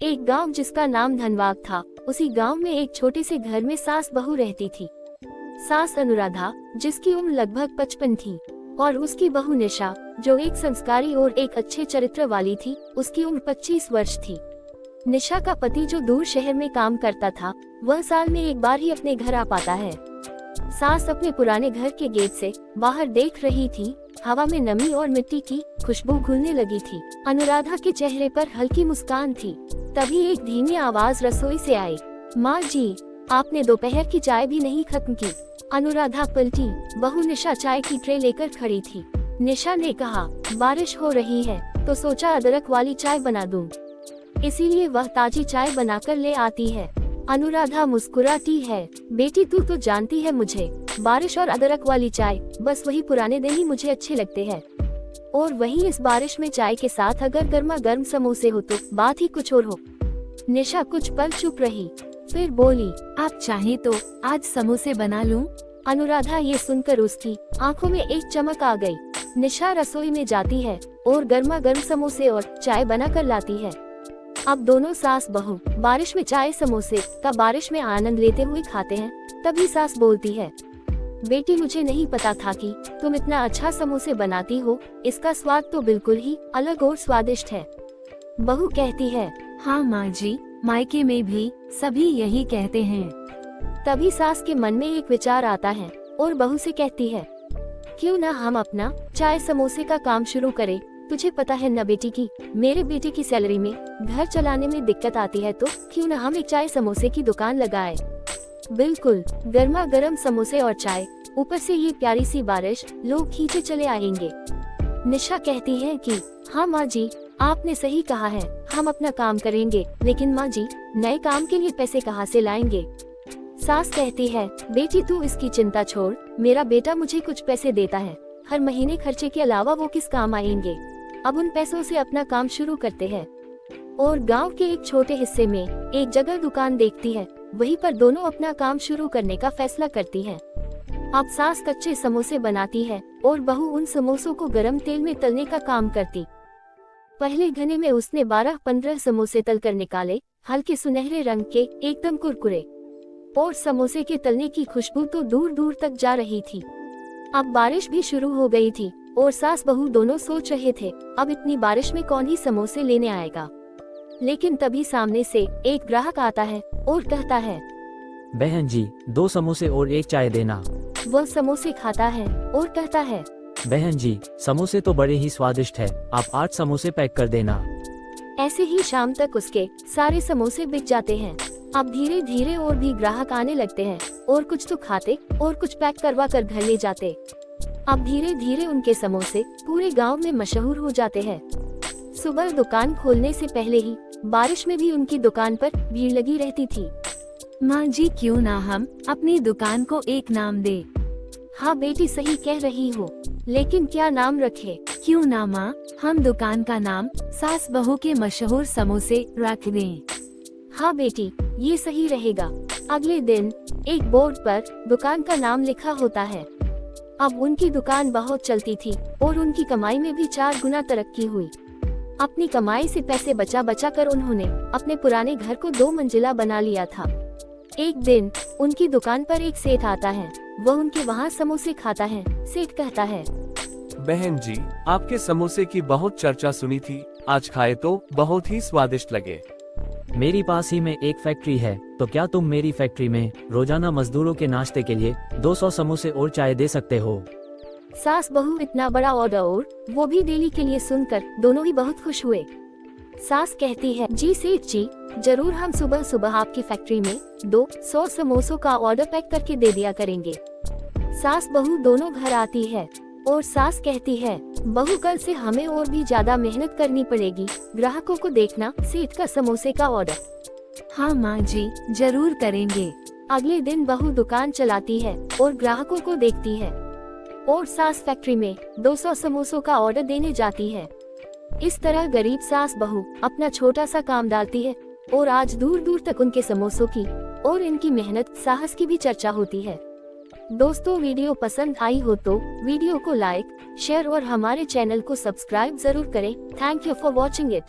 एक गांव जिसका नाम धनबाद था, उसी गांव में एक छोटे से घर में सास बहू रहती थी। सास अनुराधा, जिसकी उम्र लगभग 55 थी, और उसकी बहू निशा, जो एक संस्कारी और एक अच्छे चरित्र वाली थी, उसकी उम्र 25 वर्ष थी। निशा का पति, जो दूर शहर में काम करता था, वह साल में एक बार ही अपने घर आ पाता है। सास अपने पुराने घर के गेट से बाहर देख रही थी। हवा में नमी और मिट्टी की खुशबू घुलने लगी थी। अनुराधा के चेहरे पर हल्की मुस्कान थी। तभी एक धीमी आवाज रसोई से आई, माँ जी, आपने दोपहर की चाय भी नहीं खत्म की। अनुराधा पलटी। बहू निशा चाय की ट्रे लेकर खड़ी थी। निशा ने कहा, बारिश हो रही है तो सोचा अदरक वाली चाय बना दूं, इसीलिए वह ताजी चाय बनाकर ले आती है। अनुराधा मुस्कुराती है, बेटी तू तो जानती है मुझे, बारिश और अदरक वाली चाय, बस वही पुराने दिन ही मुझे अच्छे लगते हैं। और वही इस बारिश में चाय के साथ अगर गर्मा गर्म समोसे हो तो बात ही कुछ और हो। निशा कुछ पल चुप रही, फिर बोली, आप चाहे तो आज समोसे बना लूं? अनुराधा ये सुनकर उसकी आंखों में एक चमक आ गई। निशा रसोई में जाती है और गर्मा गर्म समोसे और चाय बना कर लाती है। अब दोनों सास बहू बारिश में चाय समोसे का बारिश में आनंद लेते हुए खाते हैं। तभी सास बोलती है, बेटी, मुझे नहीं पता था कि तुम इतना अच्छा समोसे बनाती हो, इसका स्वाद तो बिल्कुल ही अलग और स्वादिष्ट है। बहू कहती है, हाँ माँ जी, मायके में भी सभी यही कहते हैं। तभी सास के मन में एक विचार आता है और बहू से कहती है, क्यों ना हम अपना चाय समोसे का काम शुरू करें। तुझे पता है न बेटी की मेरे बेटे की सैलरी में घर चलाने में दिक्कत आती है, तो क्यों न हम एक चाय समोसे की दुकान लगाए। बिल्कुल, गर्मा गर्म समोसे और चाय, ऊपर से ये प्यारी सी बारिश, लोग खींचे चले आएंगे। निशा कहती है कि हाँ माँ जी, आपने सही कहा है, हम अपना काम करेंगे, लेकिन माँ जी, नए काम के लिए पैसे कहाँ से लाएंगे। सास कहती है, बेटी तू इसकी चिंता छोड़, मेरा बेटा मुझे कुछ पैसे देता है, हर महीने खर्चे के अलावा वो किस काम आएंगे। अब उन पैसों से अपना काम शुरू करते हैं। और गांव के एक छोटे हिस्से में एक जगह दुकान देखती है, वहीं पर दोनों अपना काम शुरू करने का फैसला करती हैं। अब सास कच्चे समोसे बनाती है और बहू उन समोसों को गरम तेल में तलने का काम करती। पहले घने में उसने 12-15 समोसे तल कर निकाले, हल्के सुनहरे रंग के, एकदम कुरकुरे, और समोसे के तलने की खुशबू तो दूर दूर तक जा रही थी। अब बारिश भी शुरू हो गई थी और सास बहू दोनों सोच रहे थे, अब इतनी बारिश में कौन ही समोसे लेने आएगा। लेकिन तभी सामने से एक ग्राहक आता है और कहता है, बहन जी, 2 समोसे और एक चाय देना। वह समोसे खाता है और कहता है, बहन जी, समोसे तो बड़े ही स्वादिष्ट है, आप 8 समोसे पैक कर देना। ऐसे ही शाम तक उसके सारे समोसे बिक जाते हैं। अब धीरे धीरे और भी ग्राहक आने लगते हैं और कुछ तो खाते और कुछ पैक करवा कर घर ले जाते। अब धीरे धीरे उनके समोसे पूरे गांव में मशहूर हो जाते हैं। सुबह दुकान खोलने से पहले ही बारिश में भी उनकी दुकान पर भीड़ लगी रहती थी। माँ जी, क्यों ना हम अपनी दुकान को एक नाम दे। हाँ बेटी, सही कह रही हो, लेकिन क्या नाम रखे। क्यों ना माँ, हम दुकान का नाम सास बहू के मशहूर समोसे रख दें। हाँ बेटी, ये सही रहेगा। अगले दिन एक बोर्ड पर दुकान का नाम लिखा होता है। अब उनकी दुकान बहुत चलती थी और उनकी कमाई में भी 4 गुना तरक्की हुई। अपनी कमाई से पैसे बचा बचा कर उन्होंने अपने पुराने घर को 2 मंजिला बना लिया था। एक दिन उनकी दुकान पर एक सेठ आता है। वह उनके वहाँ समोसे खाता है। सेठ कहता है, बहन जी, आपके समोसे की बहुत चर्चा सुनी थी, आज खाए तो बहुत ही स्वादिष्ट लगे। मेरी पास ही में एक फैक्ट्री है, तो क्या तुम मेरी फैक्ट्री में रोजाना मजदूरों के नाश्ते के लिए 200 समोसे और चाय दे सकते हो। सास बहू इतना बड़ा ऑर्डर और वो भी डेली के लिए सुनकर दोनों ही बहुत खुश हुए। सास कहती है, जी सेठ जी, जरूर हम सुबह सुबह आपकी फैक्ट्री में 200 समोसों का ऑर्डर पैक करके दे दिया करेंगे। सास बहू दोनों घर आती है और सास कहती है, बहू कल से हमें और भी ज्यादा मेहनत करनी पड़ेगी, ग्राहकों को देखना, सेठ का समोसे का ऑर्डर। हाँ माँ जी, जरूर करेंगे। अगले दिन बहू दुकान चलाती है और ग्राहकों को देखती है और सास फैक्ट्री में 200 समोसों का ऑर्डर देने जाती है। इस तरह गरीब सास बहू अपना छोटा सा काम डालती है और आज दूर दूर तक उनके समोसों की और इनकी मेहनत साहस की भी चर्चा होती है। दोस्तों, वीडियो पसंद आई हो तो वीडियो को लाइक, शेयर और हमारे चैनल को सब्सक्राइब जरूर करें। Thank you for watching it.